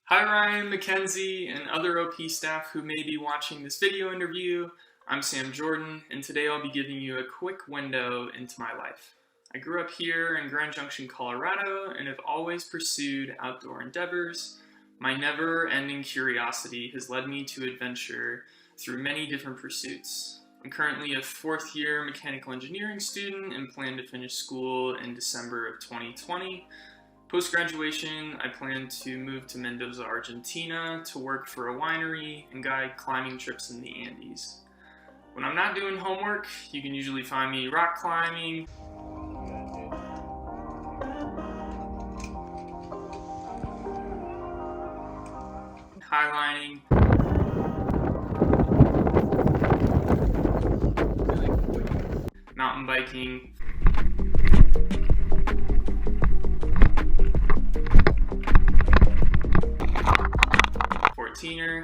Hi Ryan, Mackenzie, and other OP staff who may be watching this video interview. I'm Sam Jordan, and today I'll be giving you a quick window into my life. I grew up here in Grand Junction, Colorado, and have always pursued outdoor endeavors. My never-ending curiosity has led me to adventure through many different pursuits. I'm currently a fourth-year mechanical engineering student and plan to finish school in December of 2020. Post-graduation, I plan to move to Mendoza, Argentina to work for a winery and guide climbing trips in the Andes. When I'm not doing homework, you can usually find me rock climbing, highlining, mountain biking,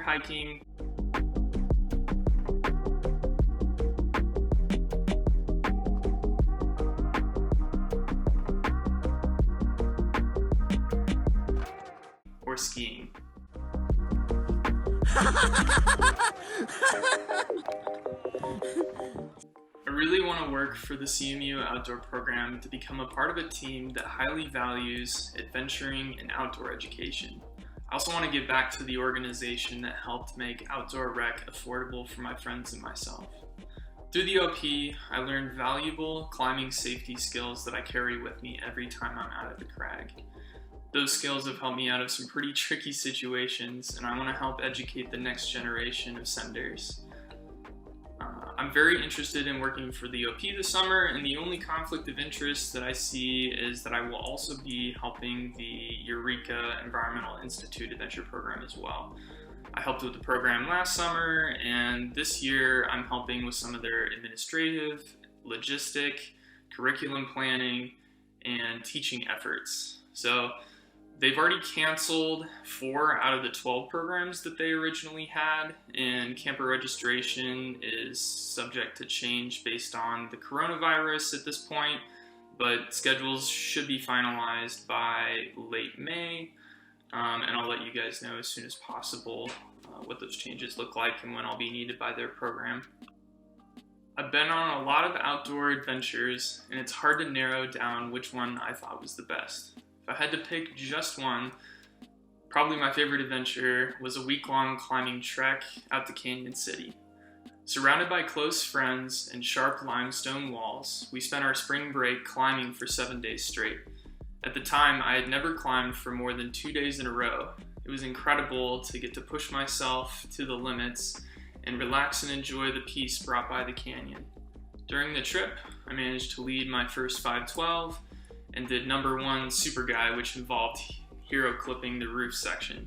hiking, or skiing. I really want to work for the CMU outdoor program to become a part of a team that highly values adventuring and outdoor education. I also want to give back to the organization that helped make outdoor rec affordable for my friends and myself. Through the OP, I learned valuable climbing safety skills that I carry with me every time I'm out at the crag. Those skills have helped me out of some pretty tricky situations, and I want to help educate the next generation of senders. I'm very interested in working for the OP this summer, and the only conflict of interest that I see is that I will also be helping the Eureka Environmental Institute Adventure Program as well. I helped with the program last summer, and this year I'm helping with some of their administrative, logistic, curriculum planning, and teaching efforts. So they've already canceled 4 out of the 12 programs that they originally had, and camper registration is subject to change based on the coronavirus at this point, but schedules should be finalized by late May, and I'll let you guys know as soon as possible what those changes look like and when I'll be needed by their program. I've been on a lot of outdoor adventures, and it's hard to narrow down which one I thought was the best. If I had to pick just one, probably my favorite adventure was a week-long climbing trek out to Canyon City. Surrounded by close friends and sharp limestone walls, we spent our spring break climbing for 7 days straight. At the time, I had never climbed for more than 2 days in a row. It was incredible to get to push myself to the limits and relax and enjoy the peace brought by the canyon. During the trip, I managed to lead my first 512 and did number 1 super guy, which involved hero clipping the roof section.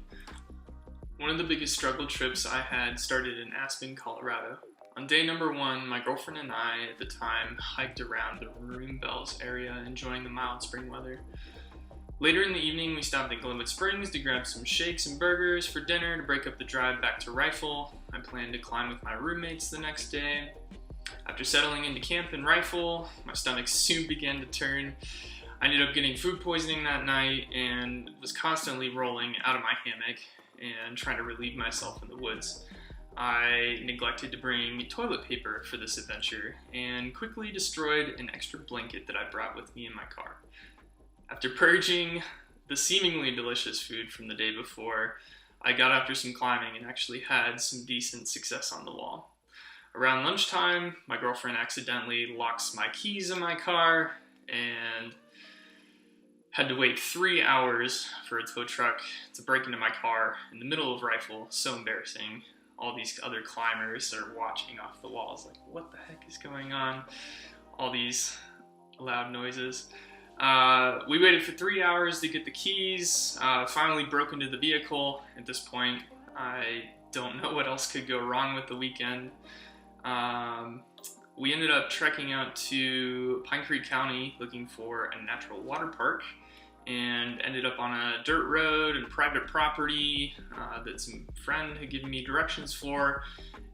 One of the biggest struggle trips I had started in Aspen, Colorado. On day number 1, my girlfriend and I at the time hiked around the Maroon Bells area, enjoying the mild spring weather. Later in the evening, we stopped at Glenwood Springs to grab some shakes and burgers for dinner to break up the drive back to Rifle. I planned to climb with my roommates the next day. After settling into camp in Rifle, my stomach soon began to turn. I ended up getting food poisoning that night and was constantly rolling out of my hammock and trying to relieve myself in the woods. I neglected to bring toilet paper for this adventure and quickly destroyed an extra blanket that I brought with me in my car. After purging the seemingly delicious food from the day before, I got after some climbing and actually had some decent success on the wall. Around lunchtime, my girlfriend accidentally locks my keys in my car and had to wait 3 hours for a tow truck to break into my car in the middle of Rifle. So embarrassing. All these other climbers are watching off the walls like, what the heck is going on? All these loud noises. We waited for 3 hours to get the keys, finally broke into the vehicle. At this point, I don't know what else could go wrong with the weekend. We ended up trekking out to Pine Creek County looking for a natural water park and ended up on a dirt road and private property that some friend had given me directions for,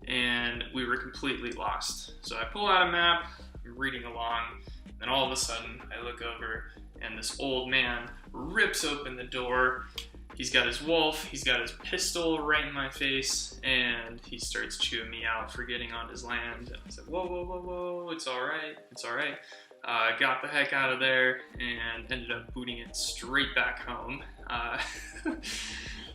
and we were completely lost. So I pull out a map, I'm reading along, and all of a sudden I look over and this old man rips open the door He's got his wolf, he's got his pistol right in my face, and he starts chewing me out for getting on his land. And I said, whoa, whoa, whoa, whoa, it's all right, it's all right. Got the heck out of there and ended up booting it straight back home.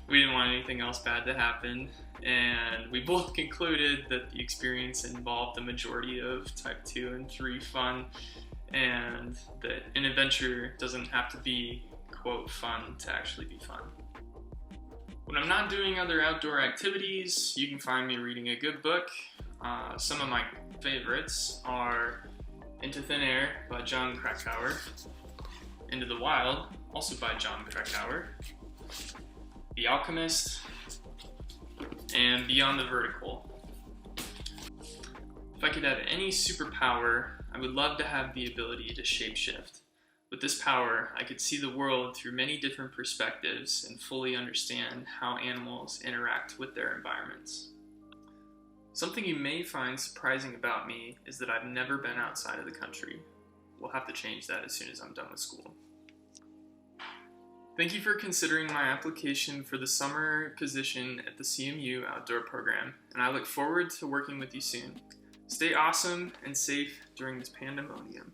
We didn't want anything else bad to happen, and we both concluded that the experience involved the majority of type 2 and 3 fun, and that an adventure doesn't have to be, quote, fun to actually be fun. When I'm not doing other outdoor activities, you can find me reading a good book. Some of my favorites are Into Thin Air by John Krakauer, Into the Wild, also by John Krakauer, The Alchemist, and Beyond the Vertical. If I could have any superpower, I would love to have the ability to shapeshift. With this power, I could see the world through many different perspectives and fully understand how animals interact with their environments. Something you may find surprising about me is that I've never been outside of the country. We'll have to change that as soon as I'm done with school. Thank you for considering my application for the summer position at the CMU outdoor program, and I look forward to working with you soon. Stay awesome and safe during this pandemonium.